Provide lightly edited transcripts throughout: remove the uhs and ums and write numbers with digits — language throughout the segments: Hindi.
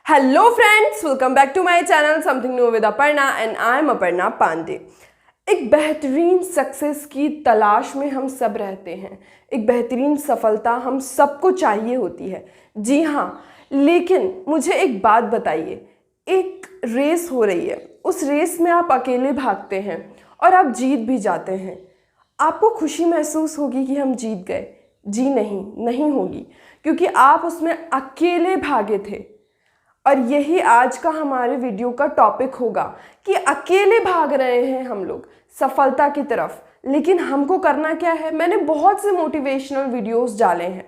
Hello friends, welcome back to my channel something new with Aparna and I am Aparna Pandey. एक बेहतरीन सक्सेस की तलाश में हम सब रहते हैं। एक बेहतरीन सफलता हम सबको चाहिए होती है, जी हाँ। लेकिन मुझे एक बात बताइए, एक रेस हो रही है, उस रेस में आप अकेले भागते हैं और आप जीत भी जाते हैं। आपको खुशी महसूस होगी कि हम जीत गए? जी नहीं, नहीं होगी, क्योंकि आप उसमें अकेले भागे थे। और यही आज का हमारे वीडियो का टॉपिक होगा कि अकेले भाग रहे हैं हम लोग सफलता की तरफ, लेकिन हमको करना क्या है। मैंने बहुत से मोटिवेशनल वीडियोस डाले हैं,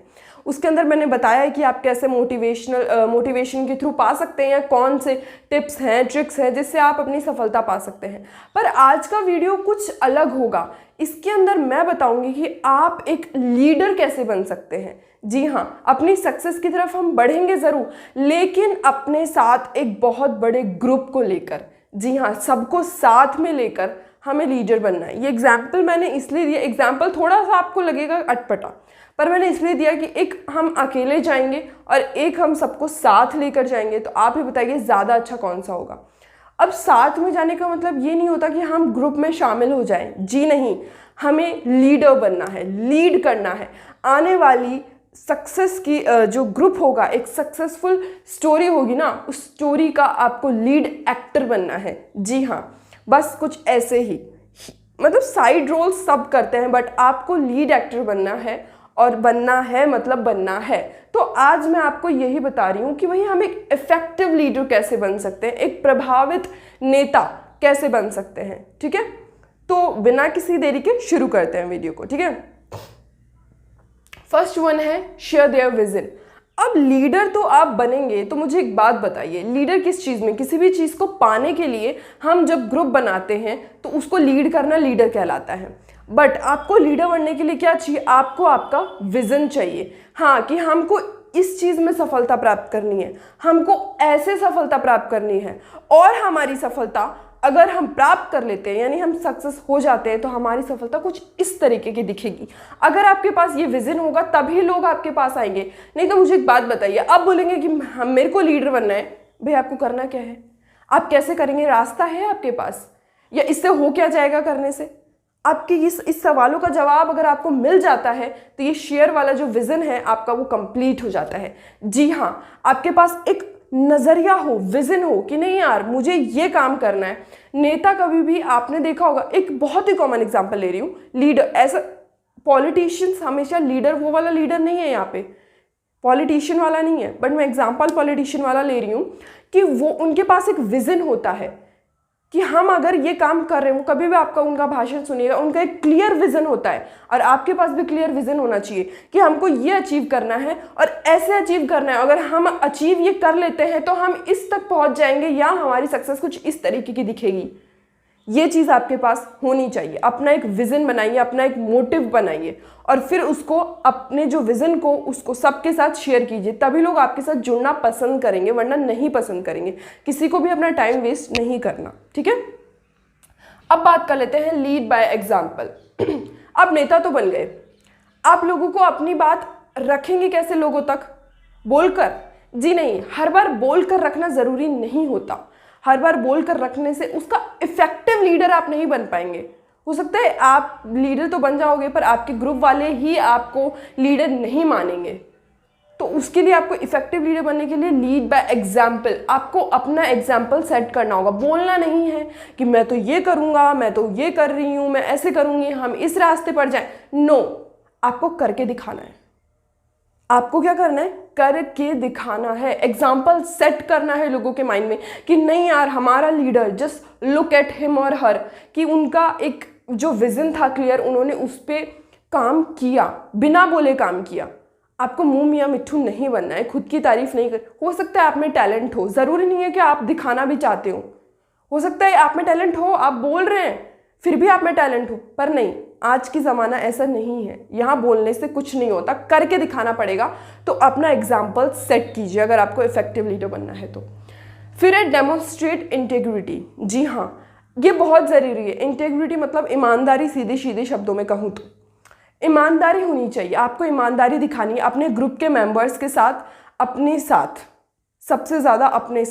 उसके अंदर मैंने बताया है कि आप कैसे मोटिवेशन के थ्रू पा सकते हैं, या कौन से टिप्स हैं, ट्रिक्स हैं जिससे आप अपनी सफलता पा सकते हैं। पर आज का वीडियो कुछ अलग होगा। इसके अंदर मैं बताऊंगी कि आप एक लीडर कैसे बन सकते हैं। जी हाँ, अपनी सक्सेस की तरफ हम बढ़ेंगे ज़रूर, लेकिन अपने साथ एक बहुत बड़े ग्रुप को लेकर। जी हाँ, सबको साथ में लेकर हमें लीडर बनना है। ये एग्जाम्पल मैंने इसलिए दिया, एग्जाम्पल थोड़ा सा आपको लगेगा अटपटा, पर मैंने इसलिए दिया कि एक हम अकेले जाएंगे और एक हम सबको साथ लेकर जाएंगे। तो आप ही बताइए ज़्यादा अच्छा कौन सा होगा। अब साथ में जाने का मतलब ये नहीं होता कि हम ग्रुप में शामिल हो जाएं। जी नहीं, हमें लीडर बनना है, लीड करना है। आने वाली सक्सेस की जो ग्रुप होगा, एक सक्सेसफुल स्टोरी होगी ना, उस स्टोरी का आपको लीड एक्टर बनना है। जी हाँ, बस कुछ ऐसे ही, मतलब साइड रोल सब करते हैं, बट आपको लीड एक्टर बनना है। और बनना है मतलब बनना है। तो आज मैं आपको यही बता रही हूँ कि भाई हम एक इफेक्टिव लीडर कैसे बन सकते हैं, एक प्रभावित नेता कैसे बन सकते हैं। ठीक है, तो बिना किसी देरी के शुरू करते हैं वीडियो को। ठीक है, फर्स्ट वन है शेयर देयर विजन। अब लीडर तो आप बनेंगे, तो मुझे एक बात बताइए, लीडर किस चीज़ में? किसी भी चीज़ को पाने के लिए हम जब ग्रुप बनाते हैं तो उसको लीड करना लीडर कहलाता है। बट आपको लीडर बनने के लिए क्या चाहिए? आपको आपका विजन चाहिए। हाँ, कि हमको इस चीज़ में सफलता प्राप्त करनी है, हमको ऐसे सफलता प्राप्त करनी है, और हमारी सफलता अगर हम प्राप्त कर लेते हैं, यानी हम सक्सेस हो जाते हैं, तो हमारी सफलता कुछ इस तरीके की दिखेगी। अगर आपके पास ये विजन होगा तभी लोग आपके पास आएंगे। नहीं तो मुझे एक बात बताइए, आप बोलेंगे कि हम मेरे को लीडर बनना है, भाई आपको करना क्या है? आप कैसे करेंगे? रास्ता है आपके पास? या इससे हो क्या जाएगा करने से? आपके इस सवालों का जवाब अगर आपको मिल जाता है तो ये शेयर वाला जो विजन है आपका, वो कंप्लीट हो जाता है। जी हाँ, आपके पास एक नजरिया हो, विजन हो कि नहीं यार मुझे ये काम करना है। नेता कभी भी, आपने देखा होगा, एक बहुत ही कॉमन एग्जांपल ले रही हूँ, लीडर ऐसा, पॉलिटिशियंस हमेशा लीडर वो वाला लीडर नहीं है, यहाँ पे पॉलिटिशियन वाला नहीं है, बट मैं एग्जांपल पॉलिटिशियन वाला ले रही हूँ कि वो, उनके पास एक विजन होता है कि हम अगर ये काम कर रहे हो, कभी भी आपका उनका भाषण सुनिएगा, उनका एक क्लियर विजन होता है। और आपके पास भी क्लियर विजन होना चाहिए कि हमको ये अचीव करना है और ऐसे अचीव करना है। अगर हम अचीव ये कर लेते हैं तो हम इस तक पहुंच जाएंगे, या हमारी सक्सेस कुछ इस तरीके की दिखेगी। ये चीज़ आपके पास होनी चाहिए। अपना एक विजन बनाइए, अपना एक मोटिव बनाइए, और फिर उसको, अपने जो विजन को, उसको सबके साथ शेयर कीजिए। तभी लोग आपके साथ जुड़ना पसंद करेंगे, वरना नहीं पसंद करेंगे। किसी को भी अपना टाइम वेस्ट नहीं करना। ठीक है, अब बात कर लेते हैं लीड बाय एग्जाम्पल। आप नेता तो बन गए, आप लोगों को अपनी बात रखेंगे कैसे लोगों तक? बोलकर? जी नहीं, हर बार बोलकर रखना जरूरी नहीं होता। हर बार बोलकर रखने से उसका इफेक्टिव लीडर आप नहीं बन पाएंगे। हो सकता है आप लीडर तो बन जाओगे, पर आपके ग्रुप वाले ही आपको लीडर नहीं मानेंगे। तो उसके लिए आपको इफेक्टिव लीडर बनने के लिए लीड बाय एग्जाम्पल, आपको अपना एग्जाम्पल सेट करना होगा। बोलना नहीं है कि मैं तो ये करूँगा, मैं तो ये कर रही हूँ, मैं ऐसे करूँगी, हम इस रास्ते पर जाएं। नो, आपको करके दिखाना है। आपको क्या करना है? करके दिखाना है। एग्जाम्पल सेट करना है लोगों के माइंड में कि नहीं यार, हमारा leader, just look at him और हर, कि उनका एक जो विजन था क्लियर, उन्होंने उस पर काम किया, बिना बोले काम किया। आपको मुंह मियाँ मिट्ठू नहीं बनना है, खुद की तारीफ नहीं कर। हो सकता है आप में टैलेंट हो, ज़रूरी नहीं है कि आप दिखाना भी चाहते हो सकता है आप में टैलेंट हो, आप बोल रहे हैं फिर भी आप में टैलेंट हो, पर नहीं, आज की ज़माना ऐसा नहीं है। यहाँ बोलने से कुछ नहीं होता, करके दिखाना पड़ेगा। तो अपना एग्जाम्पल सेट कीजिए अगर आपको इफेक्टिव लीडर बनना है तो। फिर है डेमोन्स्ट्रेट इंटेग्रिटी। जी हाँ, ये बहुत ज़रूरी है। इंटेग्रिटी मतलब ईमानदारी, सीधे सीधे शब्दों में कहूँ तो ईमानदारी होनी चाहिए। आपको ईमानदारी दिखानी है अपने ग्रुप के मेंबर्स के साथ, अपने साथ। सबसे ज़्यादा अपने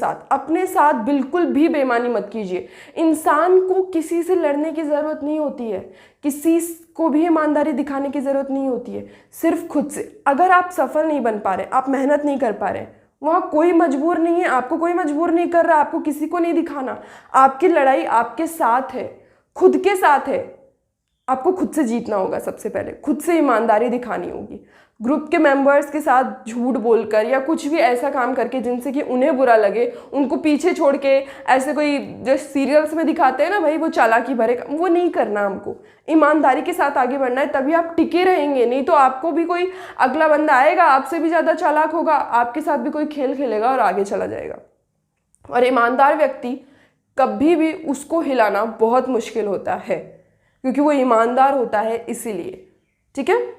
साथ बिल्कुल भी बेईमानी मत कीजिए। इंसान को किसी से लड़ने की ज़रूरत नहीं होती है, किसी को भी ईमानदारी दिखाने की ज़रूरत नहीं होती है, सिर्फ खुद से। अगर आप सफल नहीं बन पा रहे, आप मेहनत नहीं कर पा रहे, वहाँ कोई मजबूर नहीं है, आपको कोई मजबूर नहीं कर रहा, आपको किसी को नहीं दिखाना। आपकी लड़ाई आपके साथ है, खुद के साथ है। आपको खुद से जीतना होगा, सबसे पहले खुद से ईमानदारी दिखानी होगी। ग्रुप के मेंबर्स के साथ झूठ बोलकर या कुछ भी ऐसा काम करके जिनसे कि उन्हें बुरा लगे, उनको पीछे छोड़ के, ऐसे कोई जो सीरियल्स में दिखाते हैं ना भाई वो चालाकी भरे, वो नहीं करना। हमको ईमानदारी के साथ आगे बढ़ना है, तभी आप टिके रहेंगे। नहीं तो आपको भी कोई अगला बंदा आएगा, आपसे भी ज़्यादा चालाक होगा, आपके साथ भी कोई खेल खेलेगा और आगे चला जाएगा। और ईमानदार व्यक्ति कभी भी उसको हिलाना बहुत मुश्किल होता है, क्योंकि वो ईमानदार होता है इसीलिए। ठीक है,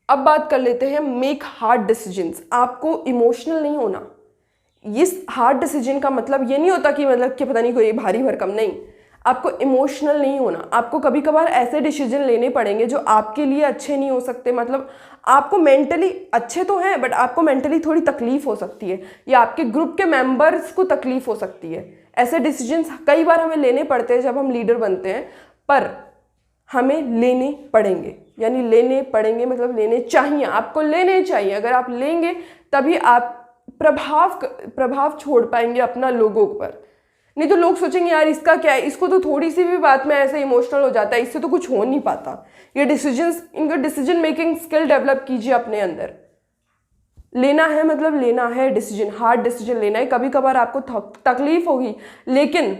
अब बात कर लेते हैं मेक हार्ड डिसीजंस। आपको इमोशनल नहीं होना। इस हार्ड डिसीजन का मतलब ये नहीं होता कि मतलब कि पता नहीं कोई भारी भरकम, नहीं। आपको इमोशनल नहीं होना। आपको कभी कभार ऐसे डिसीजन लेने पड़ेंगे जो आपके लिए अच्छे नहीं हो सकते। मतलब आपको मेंटली अच्छे तो हैं, बट आपको मेंटली थोड़ी तकलीफ हो सकती है, या आपके ग्रुप के मेंबर्स को तकलीफ हो सकती है। ऐसे डिसीजंस कई बार हमें लेने पड़ते हैं जब हम लीडर बनते हैं, पर हमें लेने पड़ेंगे। यानी लेने पड़ेंगे मतलब लेने चाहिए, आपको लेने चाहिए। अगर आप लेंगे तभी आप प्रभाव छोड़ पाएंगे अपना लोगों पर। नहीं तो लोग सोचेंगे यार इसका क्या है, इसको तो थोड़ी सी भी बात में ऐसे इमोशनल हो जाता है, इससे तो कुछ हो नहीं पाता। ये इनका डिसीजन मेकिंग स्किल डेवलप कीजिए अपने अंदर। लेना है मतलब लेना है डिसीजन, हार्ड डिसीजन लेना है। कभी कभार आपको तकलीफ होगी, लेकिन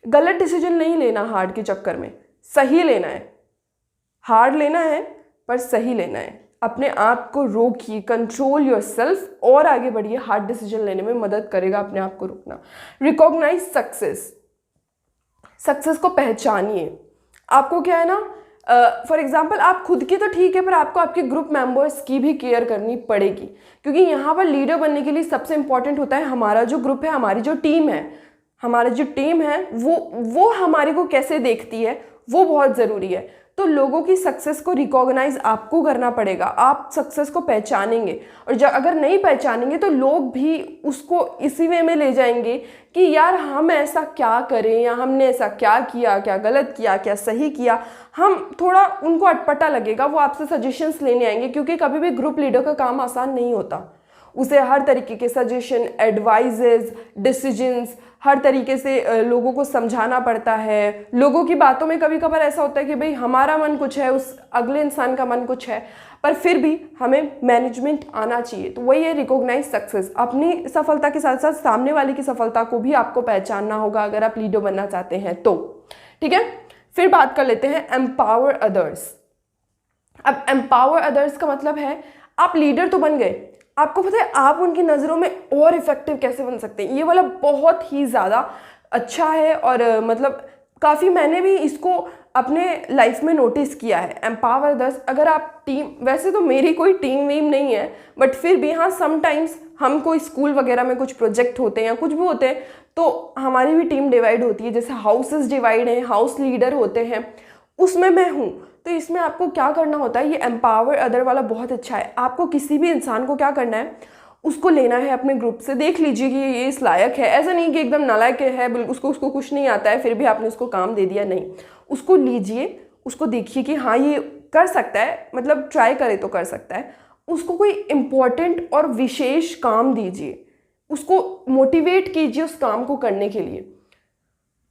गलत डिसीजन नहीं लेना हार्ड के चक्कर में, सही लेना है। हार्ड लेना है पर सही लेना है। अपने आप को रोकिए, कंट्रोल योरसेल्फ और आगे बढ़िए। हार्ड डिसीजन लेने में मदद करेगा अपने आप को रोकना। रिकॉग्नाइज सक्सेस को पहचानिए। आपको क्या है ना, फॉर एग्जाम्पल आप खुद की तो ठीक है, पर आपको आपके ग्रुप मेंबर्स की भी केयर करनी पड़ेगी, क्योंकि यहाँ पर लीडर बनने के लिए सबसे इंपॉर्टेंट होता है हमारा जो ग्रुप है, हमारी जो टीम है। हमारी जो टीम है वो हमारे को कैसे देखती है, वो बहुत ज़रूरी है। तो लोगों की सक्सेस को रिकॉग्नाइज आपको करना पड़ेगा। आप सक्सेस को पहचानेंगे, और जब अगर नहीं पहचानेंगे तो लोग भी उसको इसी वे में ले जाएंगे कि यार हम ऐसा क्या करें, या हमने ऐसा क्या किया, क्या गलत किया, क्या सही किया। हम थोड़ा उनको अटपटा लगेगा, वो आपसे सजेशंस लेने आएंगे, क्योंकि कभी भी ग्रुप लीडर का काम आसान नहीं होता। उसे हर तरीके के सजेशन, एडवाइजेज, डिसीजंस हर तरीके से लोगों को समझाना पड़ता है। लोगों की बातों में कभी कभार ऐसा होता है कि भाई हमारा मन कुछ है, उस अगले इंसान का मन कुछ है, पर फिर भी हमें मैनेजमेंट आना चाहिए। तो वही है रिकॉग्नाइज सक्सेस। अपनी सफलता के साथ साथ सामने वाले की सफलता को भी आपको पहचानना होगा अगर आप लीडर बनना चाहते हैं तो। ठीक है, फिर बात कर लेते हैं एम्पावर अदर्स। अब एम्पावर अदर्स का मतलब है आप लीडर तो बन गए, आपको पता है आप उनकी नज़रों में और इफेक्टिव कैसे बन सकते हैं। ये वाला बहुत ही ज़्यादा अच्छा है, और मतलब काफ़ी मैंने भी इसको अपने लाइफ में नोटिस किया है। एम्पावर अदर्स, अगर आप टीम, वैसे तो मेरी कोई टीम वीम नहीं है, बट फिर भी हाँ समटाइम्स हम कोई स्कूल वगैरह में कुछ प्रोजेक्ट होते हैं या कुछ भी होते हैं तो हमारी भी टीम डिवाइड होती है। जैसे हाउसेस डिवाइड हैं, हाउस लीडर होते हैं, उसमें मैं हूँ। तो इसमें आपको क्या करना होता है, ये एम्पावर अदर वाला बहुत अच्छा है। आपको किसी भी इंसान को क्या करना है, उसको लेना है अपने ग्रुप से। देख लीजिए कि ये इस लायक है, ऐसा नहीं कि एकदम नालायक है, उसको कुछ नहीं आता है फिर भी आपने उसको काम दे दिया, नहीं। उसको लीजिए, उसको देखिए कि हाँ ये कर सकता है, मतलब ट्राई करे तो कर सकता है। उसको कोई इम्पॉर्टेंट और विशेष काम दीजिए, उसको मोटिवेट कीजिए उस काम को करने के लिए।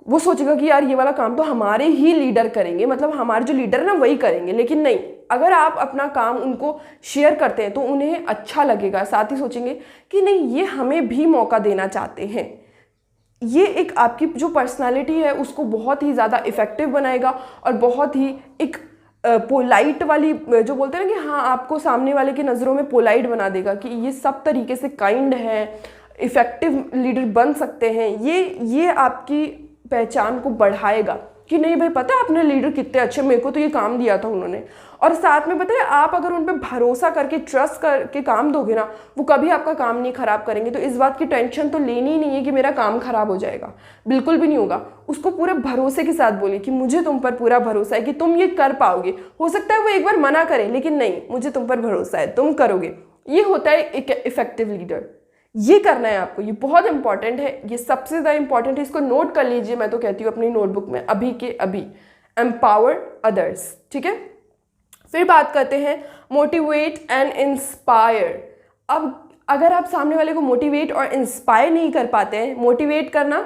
वो सोचेगा कि यार ये वाला काम तो हमारे ही लीडर करेंगे, मतलब हमारे जो लीडर है ना वही करेंगे। लेकिन नहीं, अगर आप अपना काम उनको शेयर करते हैं तो उन्हें अच्छा लगेगा, साथ ही सोचेंगे कि नहीं ये हमें भी मौका देना चाहते हैं। ये एक आपकी जो पर्सनालिटी है उसको बहुत ही ज़्यादा इफेक्टिव बनाएगा, और बहुत ही एक पोलाइट वाली, जो बोलते हैं ना कि हाँ आपको सामने वाले की नज़रों में पोलाइट बना देगा कि ये सब तरीके से काइंड है, इफेक्टिव लीडर बन सकते हैं। ये आपकी पहचान को बढ़ाएगा कि नहीं भाई पता है अपने लीडर कितने अच्छे, मेरे को तो ये काम दिया था उन्होंने। और साथ में पता है आप अगर उन पर भरोसा करके, ट्रस्ट करके काम दोगे ना, वो कभी आपका काम नहीं खराब करेंगे। तो इस बात की टेंशन तो लेनी ही नहीं है कि मेरा काम खराब हो जाएगा, बिल्कुल भी नहीं होगा। उसको पूरे भरोसे के साथ बोलिए कि मुझे तुम पर पूरा भरोसा है कि तुम ये कर पाओगे। हो सकता है वो एक बार मना करे, लेकिन नहीं, मुझे तुम पर भरोसा है, तुम करोगे। ये होता है एक इफेक्टिव लीडर। ये करना है आपको, ये बहुत इंपॉर्टेंट है, ये सबसे ज़्यादा इंपॉर्टेंट है, इसको नोट कर लीजिए। मैं तो कहती हूँ अपनी नोटबुक में अभी के अभी, एम्पावर अदर्स। ठीक है, फिर बात करते हैं मोटिवेट एंड इंस्पायर। अब अगर आप सामने वाले को मोटिवेट और इंस्पायर नहीं कर पाते हैं, मोटिवेट करना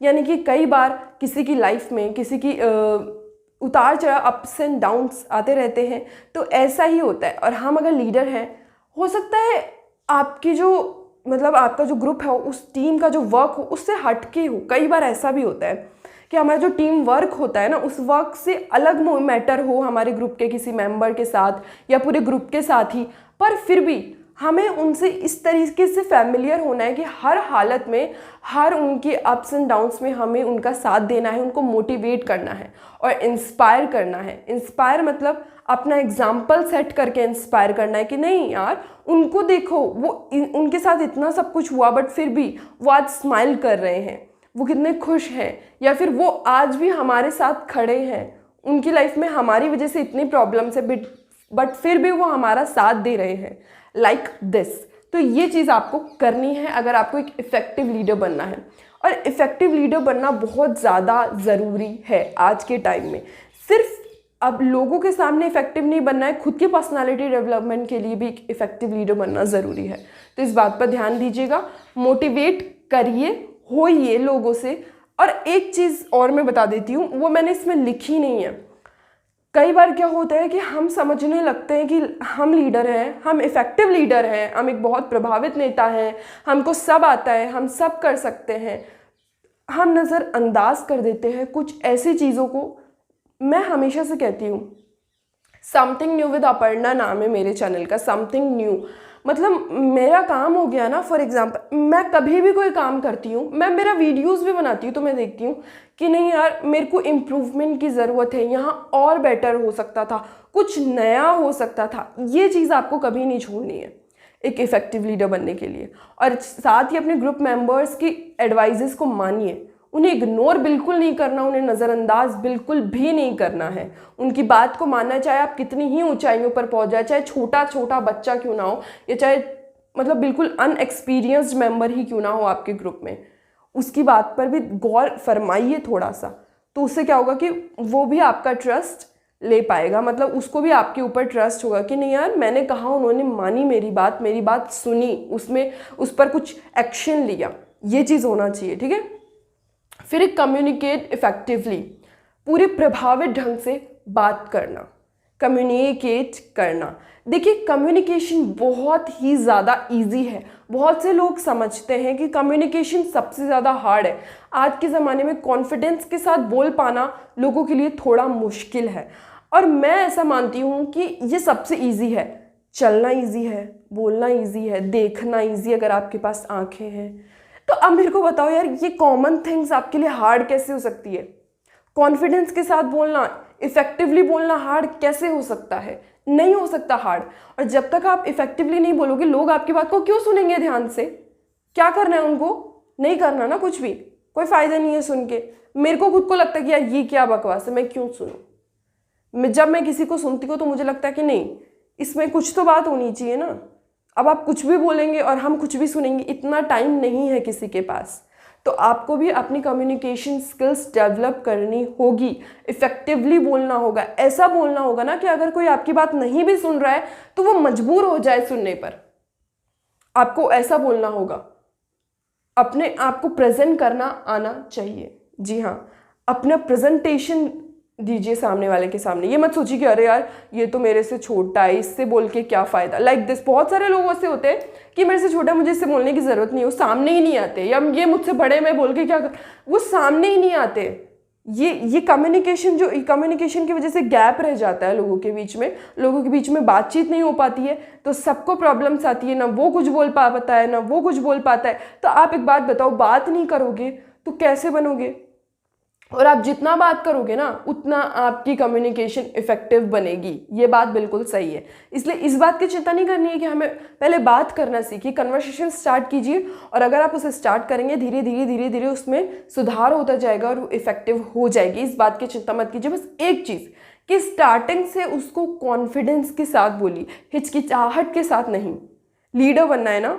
यानी कि कई बार किसी की लाइफ में किसी की उतार चढ़ाव, अप्स एंड डाउन्स आते रहते हैं, तो ऐसा ही होता है। और हम अगर लीडर हैं, हो सकता है आपकी जो मतलब आपका जो ग्रुप है उस टीम का जो वर्क हो उससे हटके हो। कई बार ऐसा भी होता है कि हमारा जो टीम वर्क होता है ना, उस वर्क से अलग मैटर हो हमारे ग्रुप के किसी मेंबर के साथ या पूरे ग्रुप के साथ ही, पर फिर भी हमें उनसे इस तरीके से फैमिलियर होना है कि हर हालत में, हर उनके अप्स एंड डाउन्स में हमें उनका साथ देना है, उनको मोटिवेट करना है और इंस्पायर करना है। इंस्पायर मतलब अपना एग्जाम्पल सेट करके इंस्पायर करना है कि नहीं यार, उनको देखो, वो उनके साथ इतना सब कुछ हुआ बट फिर भी वो आज स्माइल कर रहे हैं, वो कितने खुश हैं, या फिर वो आज भी हमारे साथ खड़े हैं, उनकी लाइफ में हमारी वजह से इतनी प्रॉब्लम्स है बट फिर भी वो हमारा साथ दे रहे हैं, लाइक दिस। तो ये चीज़ आपको करनी है अगर आपको एक इफ़ेक्टिव लीडर बनना है। और इफ़ेक्टिव लीडर बनना बहुत ज़्यादा ज़रूरी है आज के टाइम में। सिर्फ अब लोगों के सामने इफ़ेक्टिव नहीं बनना है, खुद की पर्सनालिटी डेवलपमेंट के लिए भी एक इफ़ेक्टिव लीडर बनना ज़रूरी है। तो इस बात पर ध्यान दीजिएगा, मोटिवेट करिए, होइए लोगों से। और एक चीज़ और मैं बता देती हूँ, वो मैंने इसमें लिखी नहीं है। कई बार क्या होता है कि हम समझने लगते हैं कि हम लीडर हैं, हम इफ़ेक्टिव लीडर हैं, हम एक बहुत प्रभावित नेता हैं, हमको सब आता है, हम सब कर सकते हैं। हम नज़रअंदाज कर देते हैं कुछ ऐसी चीज़ों को। मैं हमेशा से कहती हूँ, समथिंग न्यू विद अपर्णा नाम है मेरे चैनल का। समथिंग न्यू मतलब मेरा काम हो गया ना, फॉर एग्जांपल मैं कभी भी कोई काम करती हूँ, मैं मेरा वीडियोस भी बनाती हूँ, तो मैं देखती हूँ कि नहीं यार, मेरे को इम्प्रूवमेंट की ज़रूरत है, यहाँ और बेटर हो सकता था, कुछ नया हो सकता था। ये चीज़ आपको कभी नहीं छोड़नी है एक इफ़ेक्टिव लीडर बनने के लिए। और साथ ही अपने ग्रुप मेंबर्स की एडवाइजेस को मानिए, उन्हें इग्नोर बिल्कुल नहीं करना, उन्हें नज़रअंदाज बिल्कुल भी नहीं करना है। उनकी बात को मानना, चाहे आप कितनी ही ऊंचाइयों पर पहुंच जाए, चाहे छोटा छोटा बच्चा क्यों ना हो, या चाहे मतलब बिल्कुल अनएक्सपीरियंस्ड मेंबर ही क्यों ना हो आपके ग्रुप में, उसकी बात पर भी गौर फरमाइए थोड़ा सा। तो उससे क्या होगा कि वो भी आपका ट्रस्ट ले पाएगा, मतलब उसको भी आपके ऊपर ट्रस्ट होगा कि नहीं यार, मैंने कहा, उन्होंने मानी मेरी बात सुनी, उसमें उस पर कुछ एक्शन लिया। ये चीज़ होना चाहिए, ठीक है। फिर एक कम्युनिकेट इफेक्टिवली, पूरे प्रभावित ढंग से बात करना, कम्युनिकेट करना। देखिए, कम्युनिकेशन बहुत ही ज़्यादा इजी है। बहुत से लोग समझते हैं कि कम्युनिकेशन सबसे ज़्यादा हार्ड है। आज के ज़माने में कॉन्फिडेंस के साथ बोल पाना लोगों के लिए थोड़ा मुश्किल है, और मैं ऐसा मानती हूँ कि ये सबसे इजी है। चलना इजी है, बोलना इजी है, देखना इजी अगर आपके पास आंखें हैं। तो अब मेरे को बताओ यार, ये कॉमन थिंग्स आपके लिए हार्ड कैसे हो सकती है? कॉन्फिडेंस के साथ बोलना, इफेक्टिवली बोलना हार्ड कैसे हो सकता है? नहीं हो सकता हार्ड। और जब तक आप इफेक्टिवली नहीं बोलोगे, लोग आपकी बात को क्यों सुनेंगे ध्यान से? क्या करना है उनको? नहीं करना ना कुछ भी, कोई फायदा नहीं है सुन के। मेरे को खुद को लगता है कि यार ये क्या बकवास है, मैं क्यों सुनूं। जब मैं किसी को सुनती हूँ तो मुझे लगता है कि नहीं, इसमें कुछ तो बात होनी चाहिए ना। अब आप कुछ भी बोलेंगे और हम कुछ भी सुनेंगे, इतना टाइम नहीं है किसी के पास। तो आपको भी अपनी कम्युनिकेशन स्किल्स डेवलप करनी होगी, इफेक्टिवली बोलना होगा। ऐसा बोलना होगा ना कि अगर कोई आपकी बात नहीं भी सुन रहा है तो वो मजबूर हो जाए सुनने पर। आपको ऐसा बोलना होगा। अपने आप को प्रेजेंट करना आना चाहिए। जी हाँ, अपना प्रेजेंटेशन दीजिए सामने वाले के सामने। ये मत सोचिए कि अरे यार, ये तो मेरे से छोटा है, इससे बोल के क्या फ़ायदा। लाइक दिस, बहुत सारे लोग ऐसे होते हैं कि मेरे से छोटा, मुझे इससे बोलने की ज़रूरत नहीं है, वो सामने ही नहीं आते। या ये मुझसे बड़े, मैं बोल के क्या कर, वो सामने ही नहीं आते। ये कम्युनिकेशन की वजह से गैप रह जाता है लोगों के बीच में बातचीत नहीं हो पाती है, तो सबको प्रॉब्लम्स आती है। ना वो कुछ बोल पाता है, ना वो कुछ बोल पाता है। तो आप एक बात बताओ, बात नहीं करोगे तो कैसे बनोगे? और आप जितना बात करोगे ना, उतना आपकी कम्युनिकेशन इफेक्टिव बनेगी। ये बात बिल्कुल सही है। इसलिए इस बात की चिंता नहीं करनी है कि हमें पहले बात करना सीखिए, कन्वर्सेशन स्टार्ट कीजिए, और अगर आप उसे स्टार्ट करेंगे, धीरे धीरे उसमें सुधार होता जाएगा और वो इफेक्टिव हो जाएगी। इस बात की चिंता मत कीजिए। बस एक चीज़ कि स्टार्टिंग से उसको कॉन्फिडेंस के साथ बोलिए, हिचकिचाहट के साथ नहीं। लीडर बनना है ना,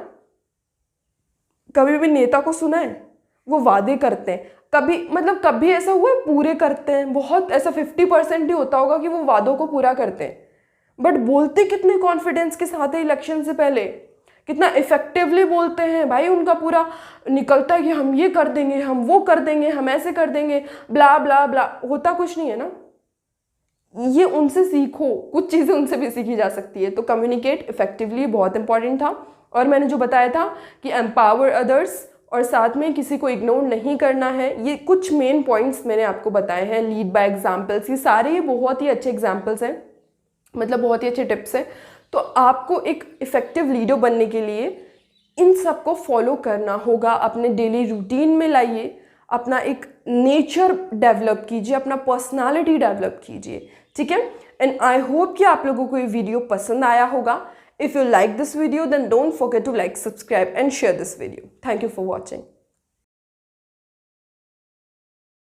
कभी भी नेता को सुना है? वो वादे करते हैं, कभी ऐसा हुआ है पूरे करते हैं? बहुत ऐसा 50% ही होता होगा कि वो वादों को पूरा करते हैं, बट बोलते कितने कॉन्फिडेंस के साथ है इलेक्शन से पहले, कितना इफेक्टिवली बोलते हैं भाई। उनका पूरा निकलता है कि हम ये कर देंगे, हम वो कर देंगे, हम ऐसे कर देंगे, ब्ला ब्ला ब्ला। होता कुछ नहीं है ना। ये उनसे सीखो, कुछ चीज़ें उनसे भी सीखी जा सकती है। तो कम्युनिकेट इफेक्टिवली बहुत इंपॉर्टेंट था। और मैंने जो बताया था कि एम्पावर अदर्स और साथ में किसी को इग्नोर नहीं करना है, ये कुछ मेन पॉइंट्स मैंने आपको बताए हैं। लीड बाय एग्जाम्पल्स, ये सारे बहुत ही अच्छे एग्जाम्पल्स हैं, मतलब बहुत ही अच्छे टिप्स हैं। तो आपको एक इफ़ेक्टिव लीडर बनने के लिए इन सब को फॉलो करना होगा, अपने डेली रूटीन में लाइए, अपना एक नेचर डेवलप कीजिए, अपना पर्सनालिटी डेवलप कीजिए, ठीक है। एंड आई होप कि आप लोगों को ये वीडियो पसंद आया होगा। If you like this video then don't forget to like, subscribe and share this video. Thank you for watching.